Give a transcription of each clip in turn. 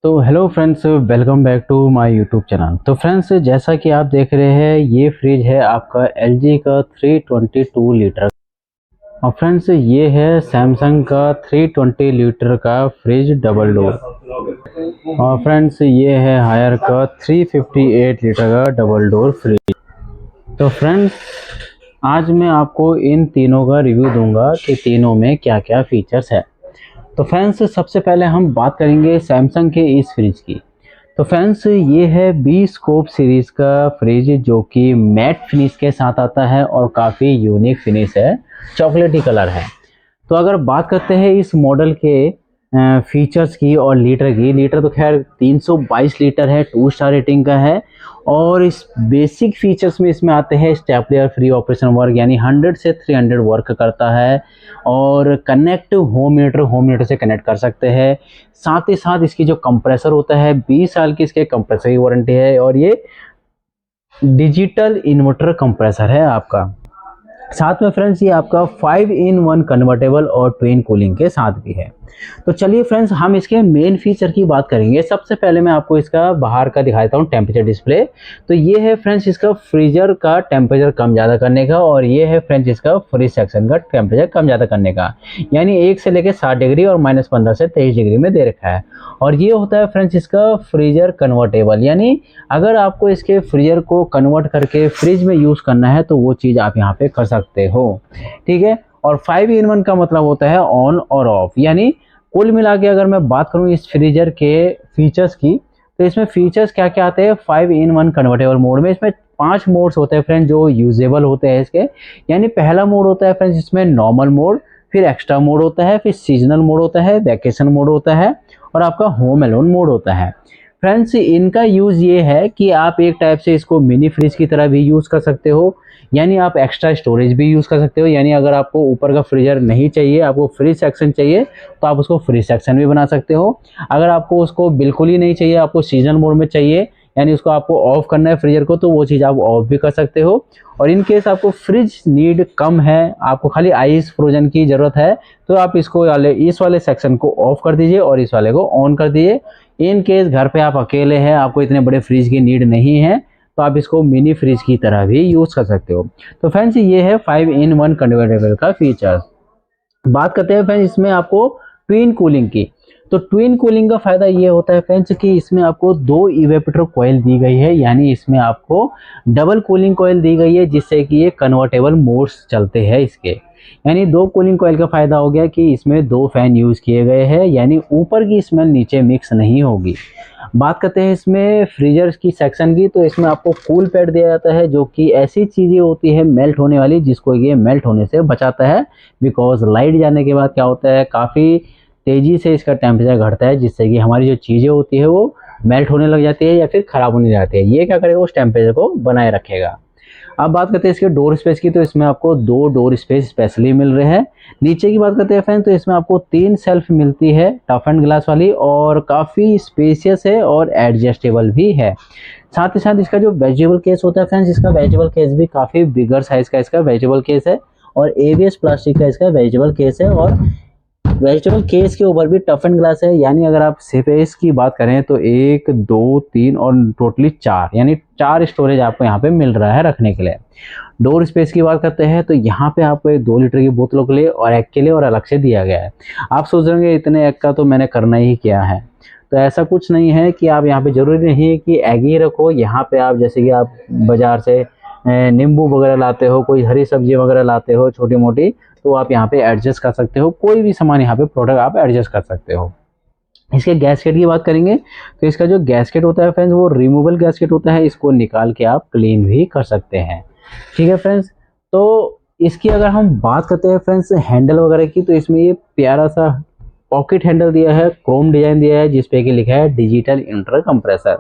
तो hello friends, welcome back to my YouTube channel. तो friends, जैसा कि आप देख रहे हैं, ये फ्रिज है आपका एलजी का 322 लीटर। और फ्रेंड्स, ये है सैमसंग का 320 लीटर का फ्रिज डबल डोर। और फ्रेंड्स, ये है हायर का 358 लीटर का डबल डोर फ्रिज। तो फ्रेंड्स, आज मैं आपको इन तीनों का रिव्यू दूंगा कि तीनों में क्या क्या फीचर्स है। तो फ्रेंड्स, सबसे पहले हम बात करेंगे सैमसंग के इस फ्रिज की। तो फ्रेंड्स, ये है बी स्कोप सीरीज का फ्रिज जो कि मैट फिनिश के साथ आता है और काफ़ी यूनिक फिनिश है, चॉकलेटी कलर है। तो अगर बात करते हैं इस मॉडल के फीचर्स की और लीटर तो खैर 322 लीटर है, 2 स्टार रेटिंग का है। और इस बेसिक फीचर्स में इसमें आते हैं स्टेपलर फ्री ऑपरेशन वर्क, यानी 100 से 300 वर्क करता है। और कनेक्ट होम मीटर से कनेक्ट कर सकते हैं। साथ ही साथ इसकी जो कंप्रेसर होता है, 20 साल की इसके कंप्रेसर की वारंटी है। और ये डिजिटल इन्वर्टर कंप्रेसर है आपका। साथ में फ्रेंड्स, ये आपका 5-in-1 कन्वर्टेबल और ट्विन कूलिंग के साथ भी है। तो चलिए फ्रेंड्स, हम इसके मेन फीचर की बात करेंगे। सबसे पहले मैं आपको इसका बाहर का दिखाता हूँ टेम्परेचर डिस्प्ले। तो ये है फ्रेंड्स इसका फ्रीजर का टेम्परेचर कम ज़्यादा करने का, और ये है फ्रेंड्स इसका फ्रिज सेक्शन का टेम्परेचर कम ज़्यादा करने का। यानी 1 से लेकर 60 डिग्री और -15 से 23 डिग्री में दे रखा है। और ये होता है फ्रेंड्स इसका फ्रीजर कन्वर्टेबल, यानी अगर आपको इसके फ्रीजर को कन्वर्ट करके फ्रिज में यूज़ करना है तो वो चीज़ आप यहाँ पे कर सकते हो। ठीक है। और 5-in-1 का मतलब होता है ऑन और ऑफ। यानी कुल मिला के अगर मैं बात करूं इस फ्रीजर के फीचर्स की, तो इसमें फीचर्स क्या क्या आते हैं 5-in-1 कन्वर्टेबल मोड में। इसमें 5 मोड्स होते हैं फ्रेंड्स जो यूजेबल होते हैं इसके। यानी पहला मोड होता है फ्रेंड्स इसमें नॉर्मल मोड, फिर एक्स्ट्रा मोड होता है, फिर सीजनल मोड होता है, वैकेशन मोड होता है, और आपका होम अलोन मोड होता है। फ्रेंड्स, इनका यूज़ ये है कि आप एक टाइप से इसको मिनी फ्रिज की तरह भी यूज़ कर सकते हो। यानी आप एक्स्ट्रा स्टोरेज भी यूज़ कर सकते हो। यानी अगर आपको ऊपर का फ्रीजर नहीं चाहिए, आपको फ्रिज सेक्शन चाहिए, तो आप उसको फ्रिज सेक्शन भी बना सकते हो। अगर आपको उसको बिल्कुल ही नहीं चाहिए, आपको सीजन मोड में चाहिए, यानी उसको आपको ऑफ करना है फ्रीजर को, तो वो चीज़ आप ऑफ भी कर सकते हो। और इन केस आपको फ्रिज नीड कम है, आपको खाली आइस फ्रोजन की ज़रूरत है, तो आप इसको इस वाले सेक्शन को ऑफ कर दीजिए और इस वाले को ऑन कर दीजिए। इन केस घर पे आप अकेले हैं, आपको इतने बड़े फ्रिज की नीड नहीं है, तो आप इसको मिनी फ्रिज की तरह भी यूज़ कर सकते हो। तो फ्रेंड्स, ये है 5-in-1 कन्वर्टेबल का फीचर्स। बात करते हैं फ्रेंड्स इसमें आपको ट्विन कूलिंग की। तो ट्विन कूलिंग का फायदा ये होता है फ्रेंड्स कि इसमें आपको 2 इवेपोरेटर कॉइल दी गई है। यानी इसमें आपको डबल कूलिंग कॉइल दी गई है, जिससे कि ये कन्वर्टेबल मोड्स चलते हैं इसके। यानी 2 कूलिंग कॉइल का फायदा हो गया कि इसमें 2 फैन यूज़ किए गए हैं, यानी ऊपर की स्मेल नीचे मिक्स नहीं होगी। बात करते हैं इसमें फ्रीजर की सेक्शन की, तो इसमें आपको कूल पैड दिया जाता है, जो कि ऐसी चीज़ें होती है मेल्ट होने वाली, जिसको ये मेल्ट होने से बचाता है। बिकॉज लाइट जाने के बाद क्या होता है, काफ़ी तेज़ी से इसका टेम्परेचर घटता है, जिससे कि हमारी जो चीज़ें होती है वो मेल्ट होने लग जाती है या फिर ख़राब होने लग जाती है। ये क्या करेगा, उस टेम्परेचर को बनाए रखेगा। अब बात करते हैं इसके डोर स्पेस की। तो इसमें आपको 2 डोर स्पेस स्पेशली मिल रहे हैं। नीचे की बात करते हैं फ्रेंड्स, तो इसमें आपको 3 सेल्फ मिलती है टफ एंड ग्लास वाली, और काफ़ी स्पेशियस है और एडजस्टेबल भी है। साथ ही साथ इसका जो वेजिटेबल केस होता है फ्रेंड्स, इसका वेजिटेबल केस भी काफ़ी बिगर साइज का इसका वेजिटेबल केस है, और एबीएस प्लास्टिक का इसका वेजिटेबल केस है। और वेजिटेबल केस के ऊपर भी टफ एंड ग्लास है। यानी अगर आप स्पेस की बात करें तो 1 2 3 और टोटली 4, यानी 4 स्टोरेज आपको यहाँ पे मिल रहा है रखने के लिए। डोर स्पेस की बात करते हैं तो यहाँ पे आपको एक 2 लीटर की बोतलों के लिए और एग के लिए और अलग से दिया गया है। आप सोच रहे होंगे इतने एग का तो मैंने करना ही क्या है। तो ऐसा कुछ नहीं है कि आप यहाँ पे ज़रूरी नहीं है कि एग ही रखो। यहाँ पे आप जैसे कि आप बाज़ार से नींबू वगैरह लाते हो, कोई हरी सब्जी वगैरह लाते हो छोटी मोटी, तो आप यहाँ पे एडजस्ट कर सकते हो। कोई भी सामान यहाँ पे प्रोडक्ट आप एडजस्ट कर सकते हो। इसके गैसकेट की बात करेंगे तो इसका जो गैसकेट होता है फ्रेंड्स, वो रिमूवेबल गैसकेट होता है। इसको निकाल के आप क्लीन भी कर सकते हैं। ठीक है फ्रेंड्स। तो इसकी अगर हम बात करते हैं फ्रेंड्स हैंडल वगैरह की, तो इसमें ये प्यारा सा पॉकेट हैंडल दिया है, क्रोम डिजाइन दिया है, जिसपे कि लिखा है डिजिटल इंटर कंप्रेसर।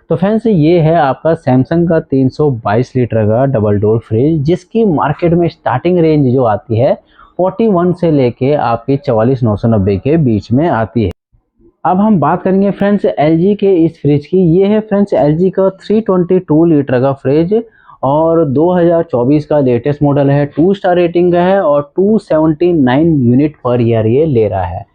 तो फ्रेंड्स, ये है आपका सैमसंग का 322 लीटर का डबल डोर फ्रिज, जिसकी मार्केट में स्टार्टिंग रेंज जो आती है 41 से लेके आपकी 44,990 के बीच में आती है। अब हम बात करेंगे फ्रेंड्स एलजी के इस फ्रिज की। ये है फ्रेंड्स एलजी का 322 लीटर का फ्रिज, और 2024 का लेटेस्ट मॉडल है, 2 स्टार रेटिंग का है, और 279 यूनिट पर ईयर ये ले रहा है।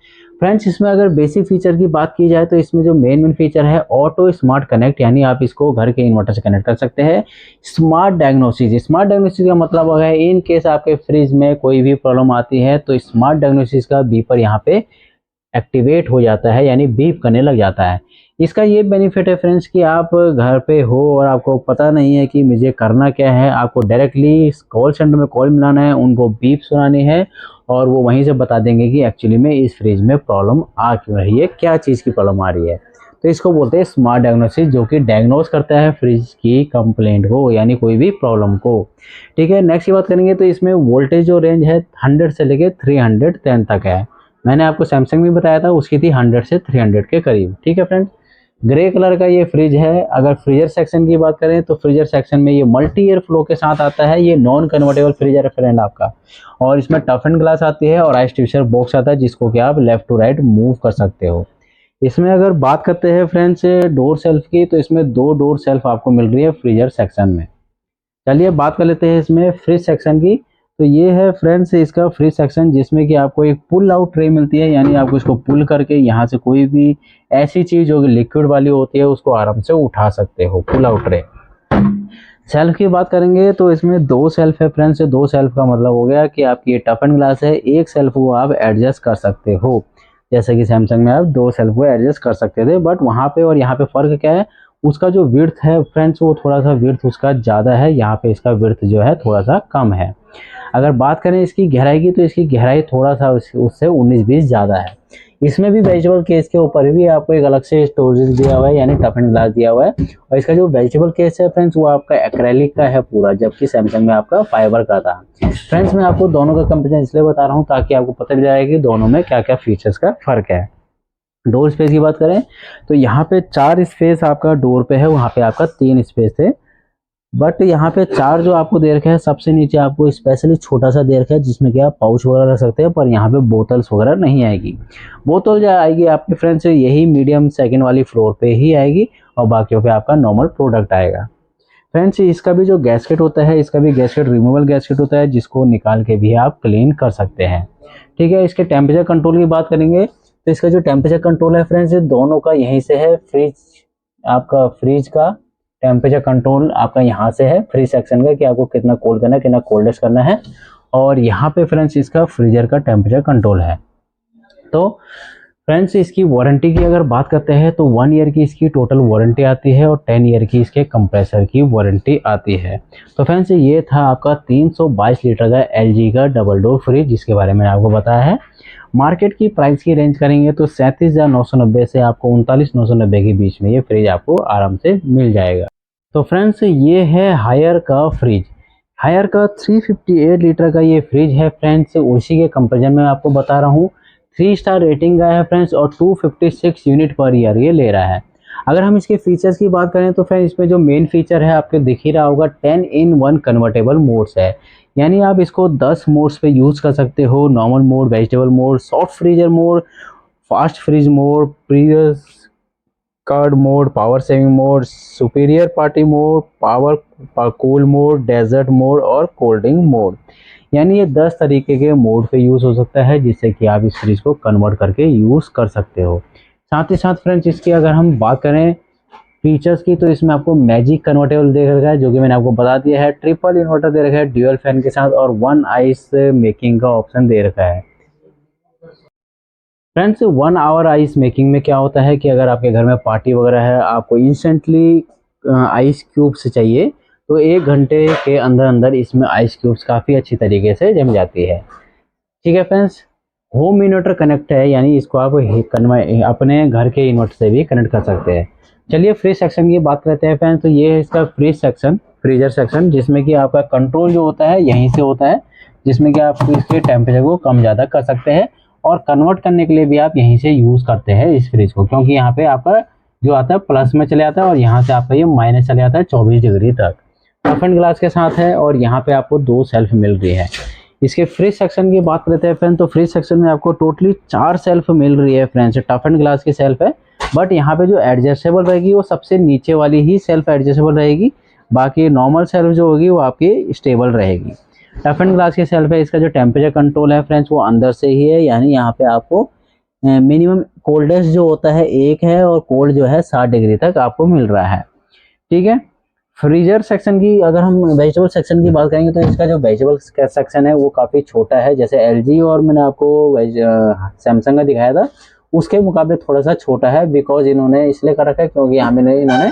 फ्रेंड्स इसमें अगर बेसिक फीचर की बात की जाए तो इसमें जो मेन फीचर है ऑटो स्मार्ट कनेक्ट, यानी आप इसको घर के इन्वर्टर से कनेक्ट कर सकते हैं। स्मार्ट डायग्नोसिस का मतलब हो गया इन केस आपके फ्रिज में कोई भी प्रॉब्लम आती है तो स्मार्ट डायग्नोसिस का बीपर यहाँ पे एक्टिवेट हो जाता है, यानी बीप करने लग जाता है। इसका ये बेनिफिट है फ्रेंड्स कि आप घर पे हो और आपको पता नहीं है कि मुझे करना क्या है, आपको डायरेक्टली कॉल सेंटर में कॉल मिलाना है, उनको बीप सुनानी है और वो वहीं से बता देंगे कि एक्चुअली में इस फ्रिज में प्रॉब्लम आ क्यों रही है, क्या चीज़ की प्रॉब्लम आ रही है। तो इसको बोलते हैं स्मार्ट डायग्नोसिस, जो कि डायग्नोस करता है फ्रिज की कंप्लेंट को, यानी कोई भी प्रॉब्लम को। ठीक है, नेक्स्ट की बात करेंगे तो इसमें वोल्टेज जो रेंज है 100 से लेके 310 तक है। मैंने आपको सैमसंग में बताया था, उसकी थी 100 से 300 के करीब। ठीक है फ्रेंड्स, ग्रे कलर का ये फ्रिज है। अगर फ्रीजर सेक्शन की बात करें तो फ्रीजर सेक्शन में ये मल्टी एयर फ्लो के साथ आता है। ये नॉन कन्वर्टेबल फ्रीजर है फ्रेंड आपका, और इसमें टफ एंड ग्लास आती है और आइस टिश्यू बॉक्स आता है जिसको कि आप लेफ्ट टू राइट मूव कर सकते हो। इसमें अगर बात करते हैं फ्रेंड्स डोर सेल्फ की, तो इसमें 2 डोर सेल्फ आपको मिल रही है फ्रीजर सेक्शन में। चलिए बात कर लेते हैं इसमें फ्रिज सेक्शन की। तो ये है फ्रेंड्स इसका फ्रिज सेक्शन, जिसमें कि आपको एक पुल आउट ट्रे मिलती है, यानी आपको इसको पुल करके यहाँ से कोई भी ऐसी चीज़ जो लिक्विड वाली होती है उसको आराम से उठा सकते हो, पुल आउट ट्रे। सेल्फ की बात करेंगे तो इसमें 2 सेल्फ है फ्रेंड्स। 2 सेल्फ का मतलब हो गया कि आपकी ये टफ एंड ग्लास है, एक सेल्फ को आप एडजस्ट कर सकते हो। जैसे कि सैमसंग में आप 2 सेल्फ को एडजस्ट कर सकते थे, बट वहाँ पे और यहाँ पे फ़र्क क्या है, उसका जो विड्थ है फ्रेंड्स वो थोड़ा सा विड्थ उसका ज़्यादा है, यहाँ पे इसका विड्थ जो है थोड़ा सा कम है। अगर बात करें इसकी गहराई की तो इसकी गहराई थोड़ा सा उससे 19-20 ज़्यादा है। इसमें भी वेजिटेबल केस के ऊपर भी आपको एक अलग से स्टोरेज दिया हुआ है, यानी टफ एंड ग्लास दिया हुआ है। और इसका जो वेजिटेबल केस है फ्रेंड्स वो आपका एक्रेलिक का है पूरा, जबकि सैमसंग में आपका फाइबर का था। फ्रेंड्स मैं आपको दोनों का कंपेरिजन इसलिए बता रहा हूँ ताकि आपको पता चल जाए कि दोनों में क्या क्या फीचर्स का फ़र्क है। डोर स्पेस की बात करें तो यहाँ पे 4 स्पेस आपका डोर पे है, वहाँ पे आपका 3 स्पेस है। बट यहाँ पे 4 जो आपको दे रखा है, सबसे नीचे आपको स्पेशली छोटा सा दे रखा है जिसमें कि आप पाउच वगैरह रख सकते हैं, पर यहाँ पे बोतल्स वगैरह नहीं आएगी। बोतल जो आएगी आपके फ्रेंड्स यही मीडियम सेकंड वाली फ्लोर पे ही आएगी और बाकियों पे आपका नॉर्मल प्रोडक्ट आएगा। फ्रेंड्स इसका भी जो गैस्केट होता है, इसका भी गैस्केट रिमूवल गैस्केट होता है, जिसको निकाल के भी आप क्लीन कर सकते हैं। ठीक है, इसके टेम्परेचर कंट्रोल की बात करेंगे तो इसका जो टेम्परेचर कंट्रोल है फ्रेंड्स दोनों का यहीं से है। फ्रिज का टेम्परेचर कंट्रोल आपका यहाँ से है, फ्रिज सेक्शन का, कि आपको कितना कोल्ड करना है, कितना कोल्डेस्ट करना है। और यहाँ पे फ्रेंड्स इसका फ्रीजर का टेम्परेचर कंट्रोल है। तो फ्रेंड्स इसकी वारंटी की अगर बात करते हैं तो 1 ईयर की इसकी टोटल वारंटी आती है और 10 ईयर की इसके कंप्रेसर की वारंटी आती है। तो फ्रेंड्स ये था आपका 322 लीटर का LG का डबल डोर फ्रिज, जिसके बारे में आपको बताया है। मार्केट की प्राइस की रेंज करेंगे तो 37,990 से आपको 39,990 के बीच में ये फ्रिज आपको आराम से मिल जाएगा। तो फ्रेंड्स ये है हायर का फ्रिज। हायर का 358 लीटर का ये फ्रिज है फ्रेंड्स, उसी के कंपेरिजन में आपको बता रहा हूँ। 3 स्टार रेटिंग का है फ्रेंड्स और 256 यूनिट पर ईयर ये ले रहा है। अगर हम इसके फीचर्स की बात करें तो फ्रेंड्स इसमें जो मेन फीचर है आपको दिख ही रहा होगा, 10-in-1 कन्वर्टेबल मोड्स है, यानी आप इसको 10 मोड्स पे यूज़ कर सकते हो। Normal mode, vegetable mode, soft freezer mode, fast freeze mode, previous card mode, power saving mode, superior party mode, power cool mode, dessert mode और कोल्ड ड्रिंक मोड, यानी ये 10 तरीके के मोड पे यूज़ हो सकता है, जिससे कि आप इस फ्रिज को कन्वर्ट करके यूज़ कर सकते हो। साथ ही साथ फ्रेंड्स इसकी अगर हम बात करें फीचर्स की तो इसमें आपको मैजिक कन्वर्टेबल दे रखा है, जो कि मैंने आपको बता दिया है। ट्रिपल इन्वर्टर दे रखा है ड्यूअल फैन के साथ और 1 आइस मेकिंग का ऑप्शन दे रखा है। फ्रेंड्स 1 आवर आइस मेकिंग में क्या होता है कि अगर आपके घर में पार्टी वगैरह है, आपको इंस्टेंटली आइस क्यूब्स चाहिए, तो 1 घंटे के अंदर अंदर इसमें आइस क्यूब्स काफ़ी अच्छी तरीके से जम जाती है। ठीक है फ्रेंड्स, होम इन्वर्टर कनेक्ट है, यानी इसको आप अपने घर के इन्वर्टर से भी कनेक्ट कर सकते हैं। चलिए फ्रिज सेक्शन की बात करते हैं फ्रेंड्स। तो ये है इसका फ्रीजर सेक्शन, जिसमें कि आपका कंट्रोल जो होता है यहीं से होता है, जिसमें कि आप इसके टेम्परेचर को कम ज़्यादा कर सकते हैं और कन्वर्ट करने के लिए भी आप यहीं से यूज़ करते हैं इस फ्रिज को, क्योंकि यहाँ पे आपका जो आता है प्लस में चले जाता है और यहाँ से आपका ये माइनस चले जाता है 24 डिग्री तक। टफ एंड ग्लास के साथ है और यहाँ पे आपको 2 सेल्फ मिल रही है। इसके फ्रिज सेक्शन की बात करते हैं फ्रेंड्स, तो फ्रिज सेक्शन में आपको टोटली 4 सेल्फ मिल रही है फ्रेंड्स। टफ एंड ग्लास की सेल्फ है, बट यहाँ पे जो एडजस्टेबल रहेगी वो सबसे नीचे वाली ही सेल्फ एडजस्टेबल रहेगी, बाकी नॉर्मल सेल्फ जो होगी वो आपकी स्टेबल रहेगी। टफ एंड ग्लास की सेल्फ है, इसका जो टेम्परेचर कंट्रोल है फ्रेंड्स वो अंदर से ही है, यानी यहाँ पे आपको मिनिमम कोल्डेस्ट जो होता है 1 है और कोल्ड जो है 60 डिग्री तक आपको मिल रहा है। ठीक है। फ्रीजर सेक्शन की अगर हम वेजिटेबल सेक्शन की बात करेंगे तो इसका जो वेजिटेबल सेक्शन है वो काफ़ी छोटा है। जैसे एलजी और मैंने आपको सैमसंग का दिखाया था उसके मुकाबले थोड़ा सा छोटा है, बिकॉज इन्होंने इसलिए कर रखा है क्योंकि यहाँ में इन्होंने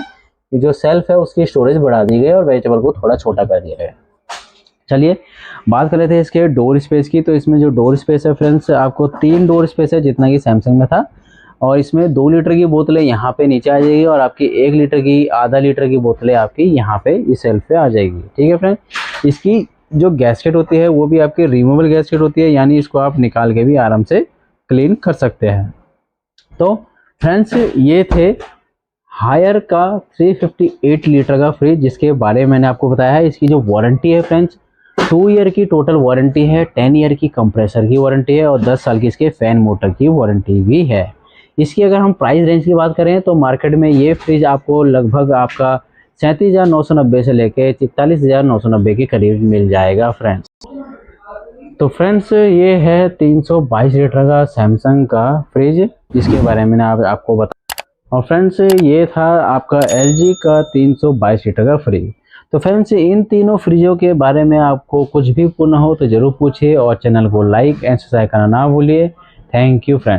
जो सेल्फ है उसकी स्टोरेज बढ़ा दी गई और वेजिटेबल को थोड़ा छोटा कर दिया गया। चलिए बात कर लेते हैं इसके डोर स्पेस की। तो इसमें जो डोर स्पेस है फ्रेंड्स, आपको 3 डोर स्पेस है जितना कि सैमसंग में था, और इसमें 2 लीटर की बोतलें यहाँ पे नीचे आ जाएगी और आपकी 1 लीटर की, आधा लीटर की बोतलें आपकी यहाँ पे इस शेल्फ पे आ जाएगी। ठीक है फ्रेंड। इसकी जो गैस्केट होती है वो भी आपकी रिमूवेबल गैस्केट होती है, यानी इसको आप निकाल के भी आराम से क्लीन कर सकते हैं। तो फ्रेंड्स ये थे हायर का 358 लीटर का फ्रिज जिसके बारे में मैंने आपको बताया है। इसकी जो वारंटी है फ्रेंड्स, 2 ईयर की टोटल वारंटी है, 10 ईयर की कंप्रेसर की वारंटी है और 10 साल की इसके फैन मोटर की वारंटी भी है। इसकी अगर हम प्राइस रेंज की बात करें तो मार्केट में ये फ्रिज आपको लगभग आपका 37,990 से लेके 44,990 के करीब मिल जाएगा फ्रेंड्स। तो फ्रेंड्स ये है 322 लीटर का सैमसंग का फ्रिज जिसके बारे में मैंने आपको बताया। और फ्रेंड्स ये था आपका LG का 322 लीटर का फ्रिज। तो फ्रेंड्स इन तीनों फ्रिजों के बारे में आपको कुछ भी पूछना हो तो ज़रूर पूछिए और चैनल को लाइक एंड सब्सक्राइब करना ना भूलिए। Thank you friends.